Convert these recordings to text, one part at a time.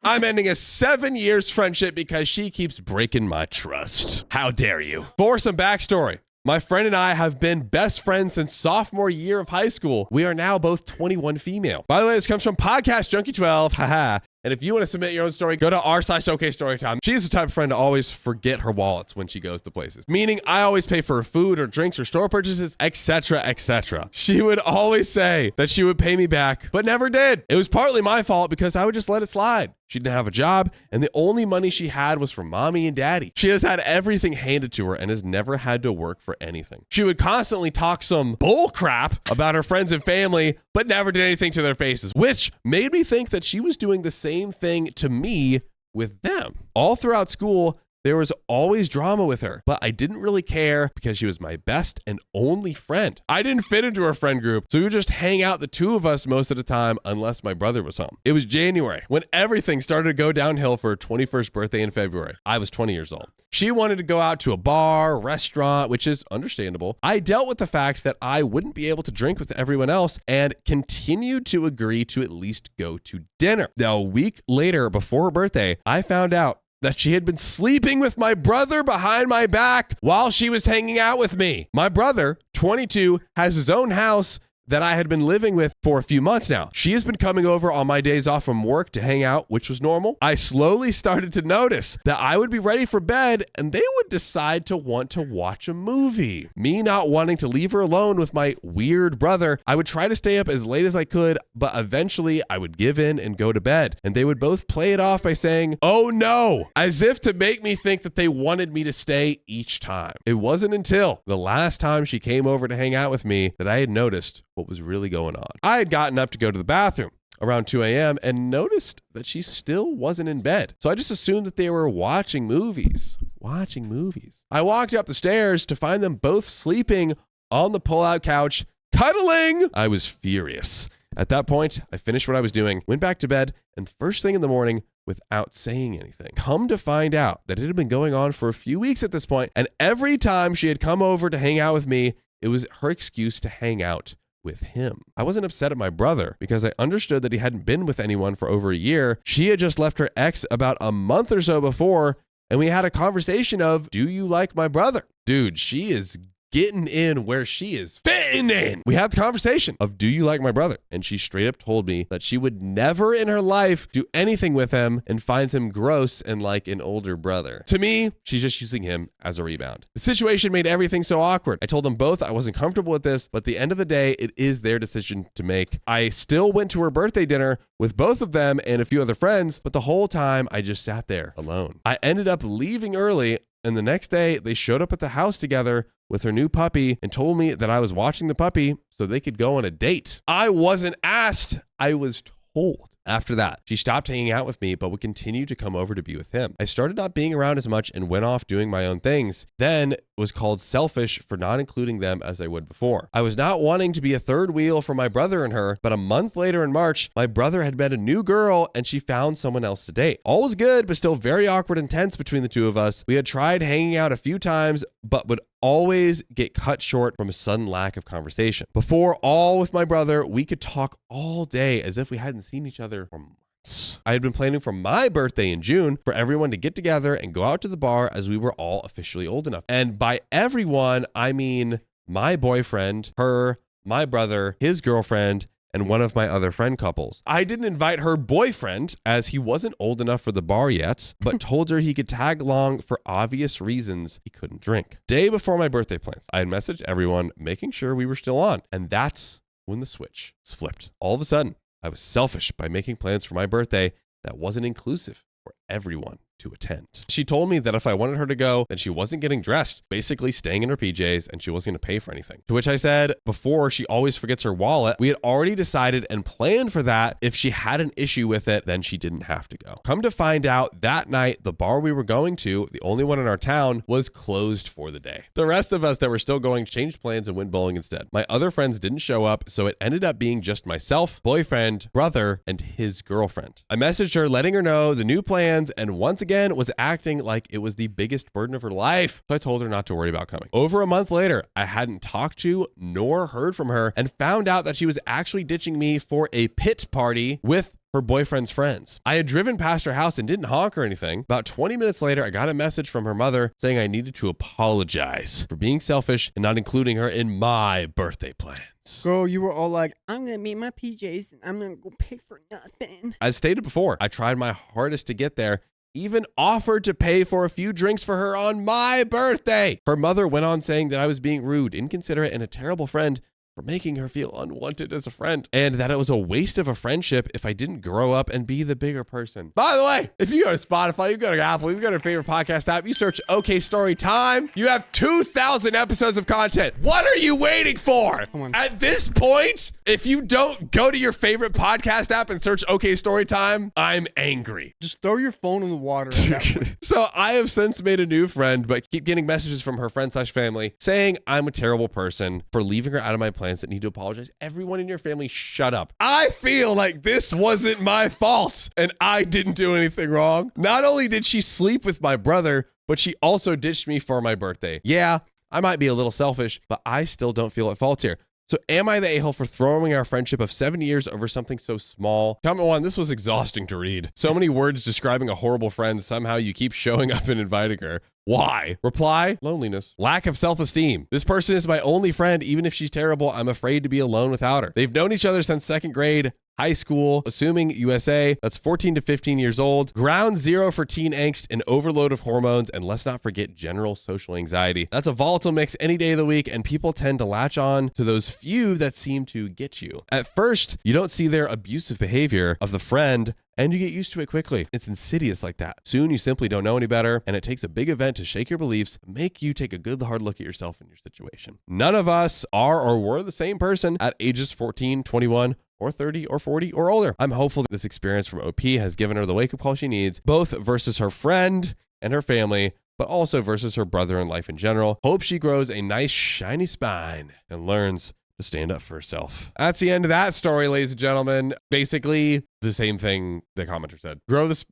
I'm ending a 7 years friendship because she keeps breaking my trust. How dare you? For some backstory, my friend and I have been best friends since sophomore year of high school. We are now both 21 female. By the way, this comes from Podcast Junkie 12. Haha. And if you want to submit your own story, go to r/OKStorytime. She's the type of friend to always forget her wallets when she goes to places. Meaning I always pay for food or drinks or store purchases, etc., etc. She would always say that she would pay me back, but never did. It was partly my fault because I would just let it slide. She didn't have a job, and the only money she had was from mommy and daddy. She has had everything handed to her and has never had to work for anything. She would constantly talk some bull crap about her friends and family, but never did anything to their faces, which made me think that she was doing the same thing to me with them. All throughout school, there was always drama with her, but I didn't really care because she was my best and only friend. I didn't fit into her friend group, so we would just hang out the two of us most of the time unless my brother was home. It was January when everything started to go downhill for her 21st birthday in February. I was 20 years old. She wanted to go out to a bar, restaurant, which is understandable. I dealt with the fact that I wouldn't be able to drink with everyone else and continued to agree to at least go to dinner. Now, a week later, before her birthday, I found out that she had been sleeping with my brother behind my back while she was hanging out with me. My brother, 22, has his own house that I had been living with for a few months now. She has been coming over on my days off from work to hang out, which was normal. I slowly started to notice that I would be ready for bed and they would decide to want to watch a movie. Me not wanting to leave her alone with my weird brother, I would try to stay up as late as I could, but eventually I would give in and go to bed. And they would both play it off by saying, "Oh no," as if to make me think that they wanted me to stay each time. It wasn't until the last time she came over to hang out with me that I had noticed what was really going on. I had gotten up to go to the bathroom around 2 a.m. and noticed that she still wasn't in bed. So I just assumed that they were watching movies. I walked up the stairs to find them both sleeping on the pull-out couch, cuddling. I was furious. At that point, I finished what I was doing, went back to bed, and first thing in the morning, without saying anything. Come to find out that it had been going on for a few weeks at this point, and every time she had come over to hang out with me, it was her excuse to hang out with him. I wasn't upset at my brother because I understood that he hadn't been with anyone for over a year. She had just left her ex about a month or so before, and we had a conversation of, "Do you like my brother?" Dude, she is getting in where she is fitting in. We had the conversation of, "Do you like my brother?" And she straight up told me that she would never in her life do anything with him and finds him gross and like an older brother. To me, she's just using him as a rebound. The situation made everything so awkward. I told them both I wasn't comfortable with this, but at the end of the day, it is their decision to make. I still went to her birthday dinner with both of them and a few other friends, but the whole time I just sat there alone. I ended up leaving early, and the next day they showed up at the house together with her new puppy and told me that I was watching the puppy so they could go on a date. I wasn't asked, I was told. After that, she stopped hanging out with me, but would continue to come over to be with him. I started not being around as much and went off doing my own things. Then was called selfish for not including them as I would before. I was not wanting to be a third wheel for my brother and her, but a month later in March, my brother had met a new girl and she found someone else to date. All was good, but still very awkward and tense between the two of us. We had tried hanging out a few times, but would always get cut short from a sudden lack of conversation. Before, all with my brother, we could talk all day as if we hadn't seen each other for months. I had been planning for my birthday in June for everyone to get together and go out to the bar as we were all officially old enough. And by everyone, I mean my boyfriend, her, my brother, his girlfriend, and one of my other friend couples. I didn't invite her boyfriend as he wasn't old enough for the bar yet, but told her he could tag along for obvious reasons he couldn't drink. Day before my birthday plans, I had messaged everyone making sure we were still on. And that's when the switch was flipped. All of a sudden, I was selfish by making plans for my birthday that wasn't inclusive for everyone to attend. She told me that if I wanted her to go, then she wasn't getting dressed, basically staying in her PJs, and she wasn't going to pay for anything. To which I said, before, she always forgets her wallet. We had already decided and planned for that. If she had an issue with it, then she didn't have to go. Come to find out, that night, the bar we were going to, the only one in our town, was closed for the day. The rest of us that were still going changed plans and went bowling instead. My other friends didn't show up, so it ended up being just myself, boyfriend, brother, and his girlfriend. I messaged her letting her know the new plans, and once again was acting like it was the biggest burden of her life. So I told her not to worry about coming. Over a month later, I hadn't talked to nor heard from her and found out that she was actually ditching me for a pit party with her boyfriend's friends. I had driven past her house and didn't honk or anything. About 20 minutes later, I got a message from her mother saying I needed to apologize for being selfish and not including her in my birthday plans. Girl, you were all like, I'm going to meet my PJs and I'm going to go pay for nothing. As stated before, I tried my hardest to get there, even offered to pay for a few drinks for her on my birthday. Her mother went on saying that I was being rude, inconsiderate, and a terrible friend for making her feel unwanted as a friend, and that it was a waste of a friendship if I didn't grow up and be the bigger person. By the way, if you go to Spotify, you go to Apple, you go to your favorite podcast app, you search OK Storytime, you have 2,000 episodes of content. What are you waiting for? Come on. At this point, if you don't go to your favorite podcast app and search OK Storytime, I'm angry. Just throw your phone in the water at that point. So I have since made a new friend, but keep getting messages from her friend/family saying I'm a terrible person for leaving her out of my plans that need to apologize. Everyone in your family, shut up. I feel like this wasn't my fault and I didn't do anything wrong. Not only did she sleep with my brother, but she also ditched me for my birthday. Yeah, I might be a little selfish, but I still don't feel at fault here. So am I the a-hole for throwing our friendship of 7 years over something so small? Comment one, this was exhausting to read. So many words describing a horrible friend. Somehow you keep showing up and inviting her. Why? Reply, loneliness. Lack of self-esteem. This person is my only friend. Even if she's terrible, I'm afraid to be alone without her. They've known each other since second grade. High school, assuming USA, that's 14 to 15 years old. Ground zero for teen angst and overload of hormones. And let's not forget general social anxiety. That's a volatile mix any day of the week, and people tend to latch on to those few that seem to get you. At first, you don't see their abusive behavior of the friend, and you get used to it quickly. It's insidious like that. Soon you simply don't know any better, and it takes a big event to shake your beliefs, make you take a good hard look at yourself and your situation. None of us are or were the same person at ages 14, 21, or 30 or 40 or older. I'm hopeful that this experience from OP has given her the wake-up call she needs, both versus her friend and her family, but also versus her brother and life in general. Hope she grows a nice shiny spine and learns to stand up for herself. That's the end of that story, ladies and gentlemen. Basically, the same thing the commenter said. Grow this,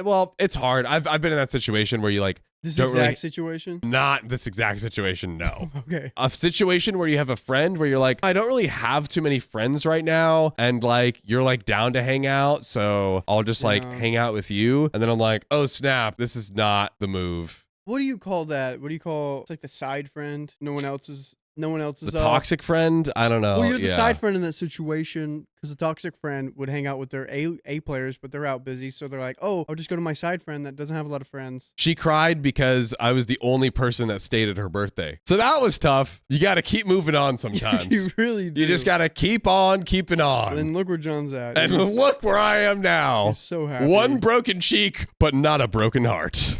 well, it's hard. I've been in that situation where you like, This exact situation? Not this exact situation, no. Okay. A situation where you have a friend where you're like, I don't really have too many friends right now. And like, you're like down to hang out. So I'll just like hang out with you. And then I'm like, oh snap, this is not the move. What do you call that? What do you call, it's like the side friend? No one else is the toxic friend. I don't know. Well, you're the side friend in that situation because the toxic friend would hang out with their A players, but they're out busy. So they're like, oh, I'll just go to my side friend that doesn't have a lot of friends. She cried because I was the only person that stayed at her birthday. So that was tough. You got to keep moving on sometimes. You really do. You just got to keep on keeping on. And look where John's at. And look where I am now. He's so happy. One broken cheek, but not a broken heart.